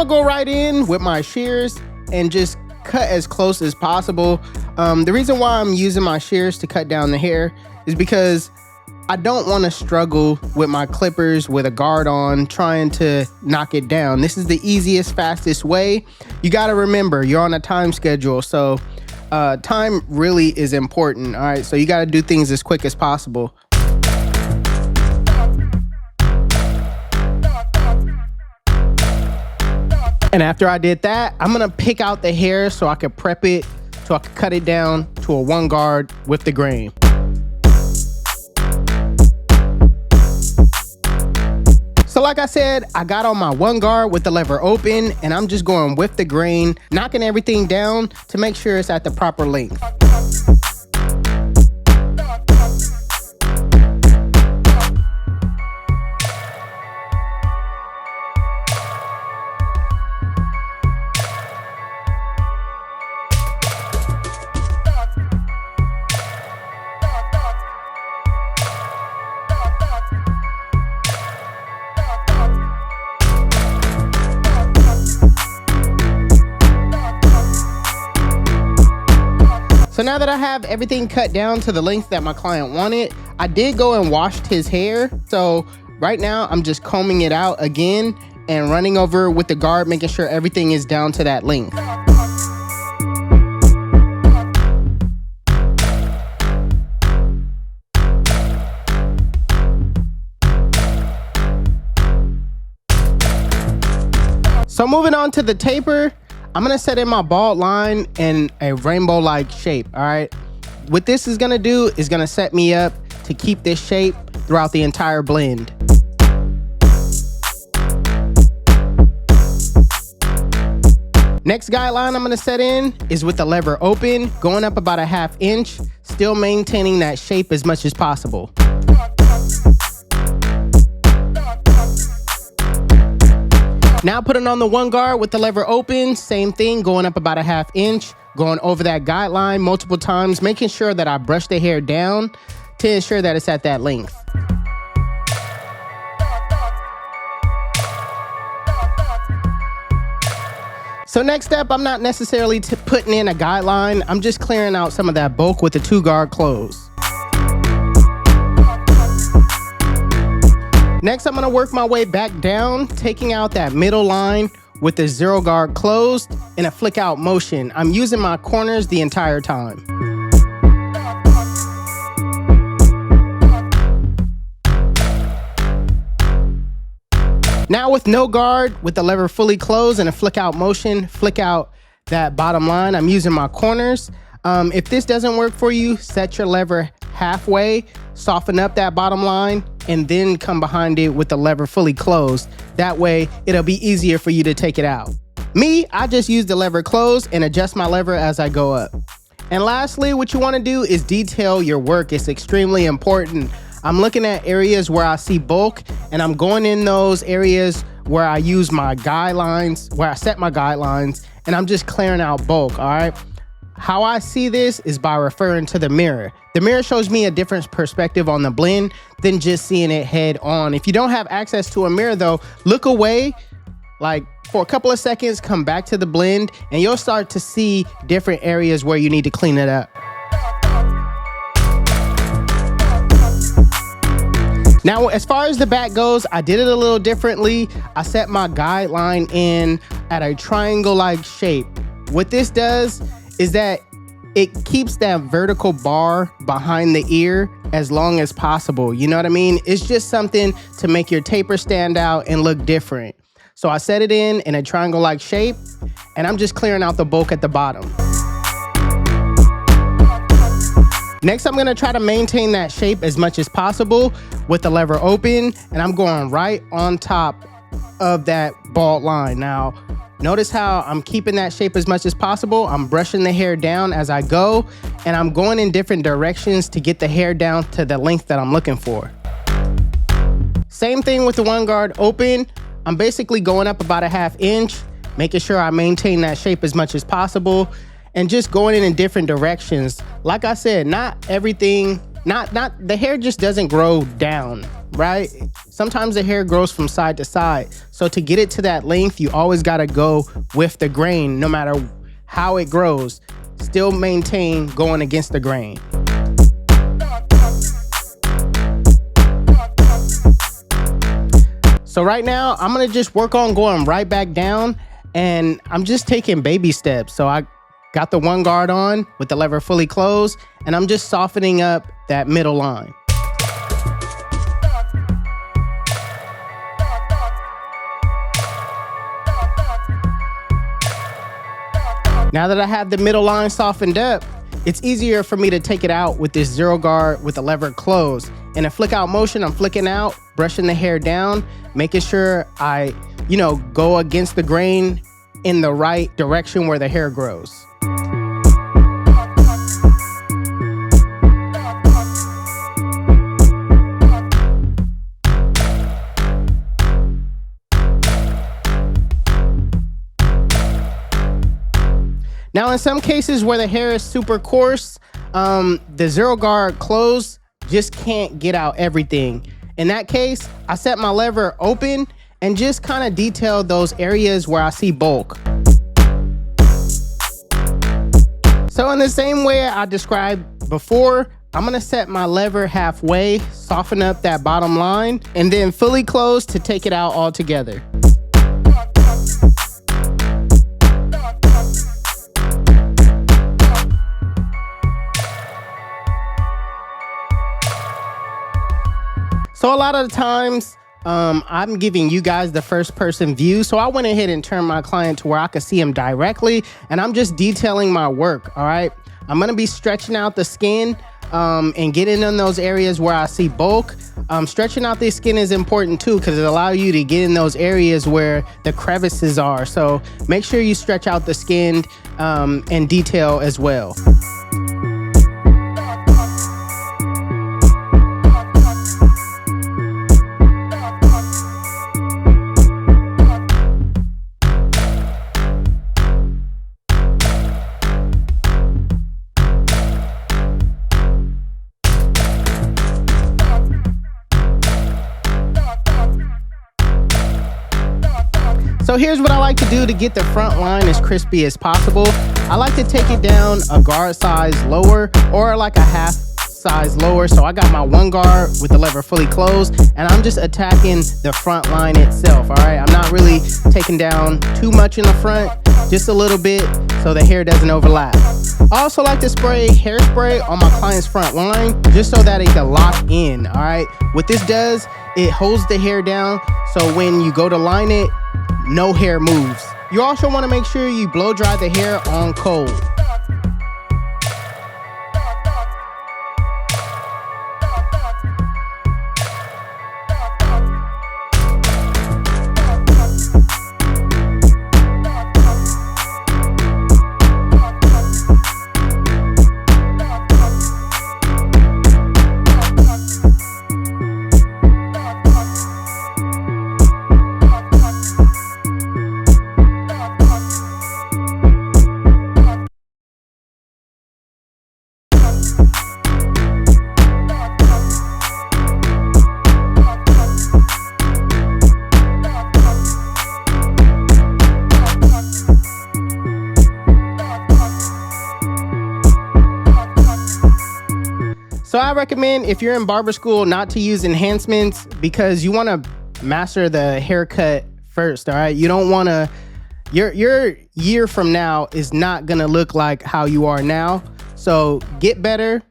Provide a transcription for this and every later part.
gonna go right in with my shears and just cut as close as possible. The reason why I'm using my shears to cut down the hair is because I don't want to struggle with my clippers with a guard on trying to knock it down. This is the easiest, fastest way. You got to remember, you're on a time schedule, so time really is important. All right, so you got to do things as quick as possible. And after I did that, I'm gonna pick out the hair so I could prep it, so I could cut it down to a 1 guard with the grain. So like I said, I got on my 1 guard with the lever open, and I'm just going with the grain, knocking everything down to make sure it's at the proper length. So now that I have everything cut down to the length that my client wanted, I did go and washed his hair. So right now I'm just combing it out again and running over with the guard, making sure everything is down to that length. So moving on to the taper, I'm gonna set in my bald line in a rainbow-like shape, all right? What this is gonna do is gonna set me up to keep this shape throughout the entire blend. Next guideline I'm gonna set in is with the lever open, going up about a 1/2 inch, still maintaining that shape as much as possible. Now putting on the 1 guard with the lever open, same thing, going up about a 1/2 inch, going over that guideline multiple times, making sure that I brush the hair down to ensure that it's at that length. So next step, I'm not necessarily putting in a guideline, I'm just clearing out some of that bulk with the 2 guard close. Next, I'm gonna work my way back down, taking out that middle line with the 0 guard closed in a flick out motion. I'm using my corners the entire time. Now with no guard, with the lever fully closed in a flick out motion, flick out that bottom line. I'm using my corners. If this doesn't work for you, set your lever halfway, soften up that bottom line, and then come behind it with the lever fully closed. That way, it'll be easier for you to take it out. Me, I just use the lever closed and adjust my lever as I go up. And lastly, what you wanna do is detail your work. It's extremely important. I'm looking at areas where I see bulk, and I'm going in those areas where I use my guidelines, where I set my guidelines, and I'm just clearing out bulk, all right? How I see this is by referring to the mirror. The mirror shows me a different perspective on the blend than just seeing it head on. If you don't have access to a mirror though, look away like for a couple of seconds, come back to the blend, and you'll start to see different areas where you need to clean it up. Now, as far as the back goes, I did it a little differently. I set my guideline in at a triangle-like shape. What this does is that it keeps that vertical bar behind the ear as long as possible. You know what I mean? It's just something to make your taper stand out and look different. So I set it in a triangle-like shape, and I'm just clearing out the bulk at the bottom. Next, I'm gonna try to maintain that shape as much as possible with the lever open, and I'm going right on top of that bald line. Now, notice how I'm keeping that shape as much as possible. I'm brushing the hair down as I go, and I'm going in different directions to get the hair down to the length that I'm looking for. Same thing with the 1 guard open. I'm basically going up about a 1/2 inch, making sure I maintain that shape as much as possible, and just going in different directions. Like I said, not everything, not the hair just doesn't grow down. right? Sometimes the hair grows from side to side. So to get it to that length, you always got to go with the grain, no matter how it grows. Still maintain going against the grain. So right now, I'm gonna just work on going right back down, and I'm just taking baby steps. So I got the one guard on with the lever fully closed, and I'm just softening up that middle line. Now that I have the middle line softened up, it's easier for me to take it out with this zero guard with the lever closed. In a flick out motion, I'm flicking out, brushing the hair down, making sure I, go against the grain in the right direction where the hair grows. Now, in some cases where the hair is super coarse, the zero guard closed just can't get out everything. In that case, I set my lever open and just kind of detail those areas where I see bulk. So in the same way I described before, I'm gonna set my lever halfway, soften up that bottom line, and then fully close to take it out altogether. So a lot of the times, I'm giving you guys the first person view. So I went ahead and turned my client to where I could see him directly, and I'm just detailing my work, all right? I'm gonna be stretching out the skin and getting in those areas where I see bulk. Stretching out the skin is important too, because it allows you to get in those areas where the crevices are. So make sure you stretch out the skin and detail as well. So here's what I like to do to get the front line as crispy as possible. I like to take it down a guard size lower, or like a half size lower. So I got my one guard with the lever fully closed, and I'm just attacking the front line itself, all right? I'm not really taking down too much in the front, just a little bit so the hair doesn't overlap. I also like to spray hairspray on my client's front line just so that it can lock in, all right? What this does, it holds the hair down, so when you go to line it, no hair moves. You also want to make sure you blow dry the hair on cold. So I recommend, if you're in barber school, not to use enhancements, because you want to master the haircut first, all right? You don't want to, your year from now is not going to look like how you are now. So get better,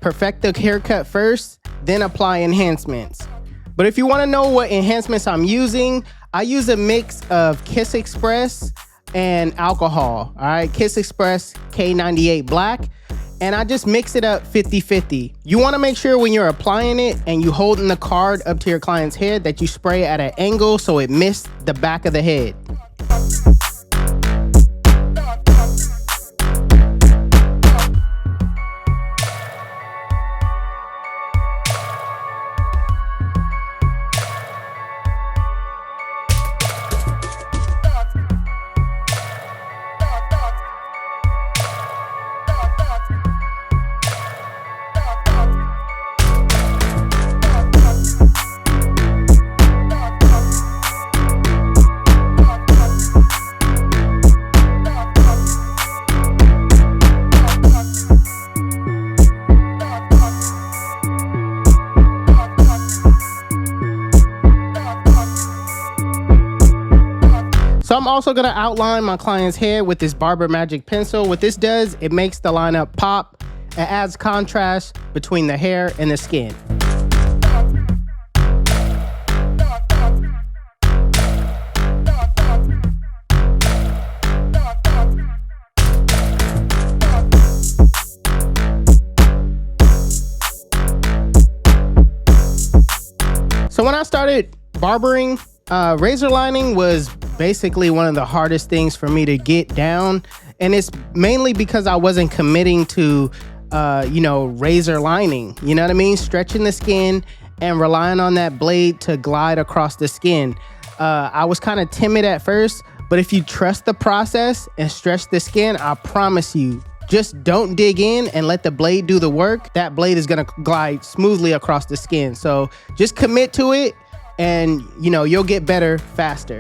perfect the haircut first, then apply enhancements. But if you want to know what enhancements I'm using, I use a mix of Kiss Express and alcohol, all right? Kiss Express K98 Black. And I just mix it up 50-50. You want to make sure when you're applying it and you holding the card up to your client's head that you spray at an angle so it missed the back of the head. also gonna outline my client's hair with this Barber Magic pencil. What this does, it makes the lineup pop. It adds contrast between the hair and the skin. So when I started barbering, razor lining was basically one of the hardest things for me to get down. And it's mainly because I wasn't committing to, razor lining, you know what I mean? Stretching the skin and relying on that blade to glide across the skin. I was kind of timid at first, but if you trust the process and stretch the skin, I promise you, just don't dig in and let the blade do the work. That blade is gonna glide smoothly across the skin. So just commit to it and you'll get better faster.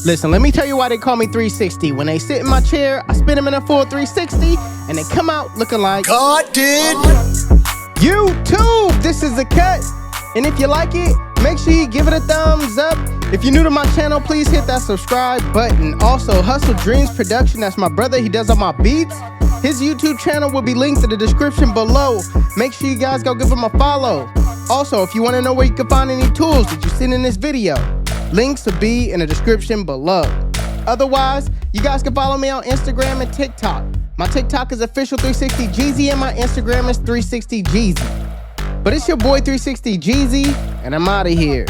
Listen, let me tell you why they call me 360. When they sit in my chair, I spin them in a full 360 and they come out looking like God did. YouTube. This is the cut. And if you like it, make sure you give it a thumbs up. If you're new to my channel, please hit that subscribe button. Also, HustleDreamProduction, that's my brother. He does all my beats. His YouTube channel will be linked in the description below. Make sure you guys go give him a follow. Also, if you want to know where you can find any tools that you seen in this video, links will be in the description below. Otherwise, you guys can follow me on Instagram and TikTok. My TikTok is official360Jeezy and my Instagram is 360Jeezy. But it's your boy 360Jeezy, and I'm out of here.